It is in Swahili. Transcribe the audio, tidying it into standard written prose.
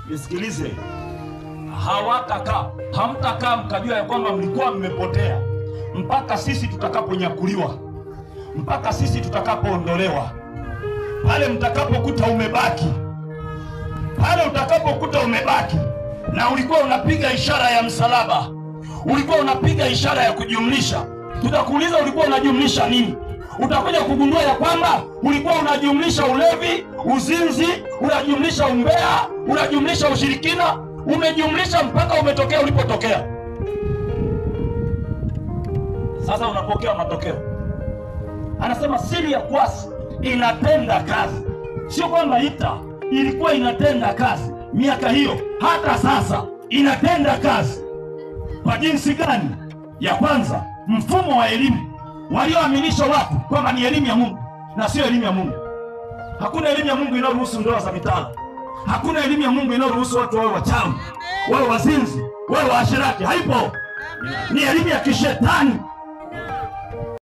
Nisikilize, hamtakaa mkajua ya kwamba mlikuwa mmepotea mpaka sisi tutakaponyakuliwa, mpaka sisi tutakapoondolewa. Pale mtakapokuta umebaki, pale utakapokuta umebaki na ulikuwa unapiga ishara ya msalaba, ulikuwa unapiga ishara ya kujumlisha, tutakuuliza ulikuwa unajumlisha nini? Utakuja kugundua ya kwamba ulikuwa unajumlisha ulevi, uzinzi, unajumlisha umbea, unajumlisha ushirikina, umejumlisha mpaka umetokea ulipotokea. Sasa unapokea matokeo. Anasema siri ya kuasi inatenda kazi. Sio kwamba ilikuwa inatenda kazi miaka hiyo, hata sasa inatenda kazi. Kwa jinsi gani? Ya kwanza, mfumo wa elimu walioaminisha watu kwamba ni elimu ya Mungu na sio elimu ya Mungu. Hakuna elimu ya Mungu inayoruhusu ndoa za mitala. Hakuna elimu ya Mungu inayoruhusu watu wawe wachawi, wawe wazinzi, wawe waasherati. Haipo. Ni elimu ya kishetani.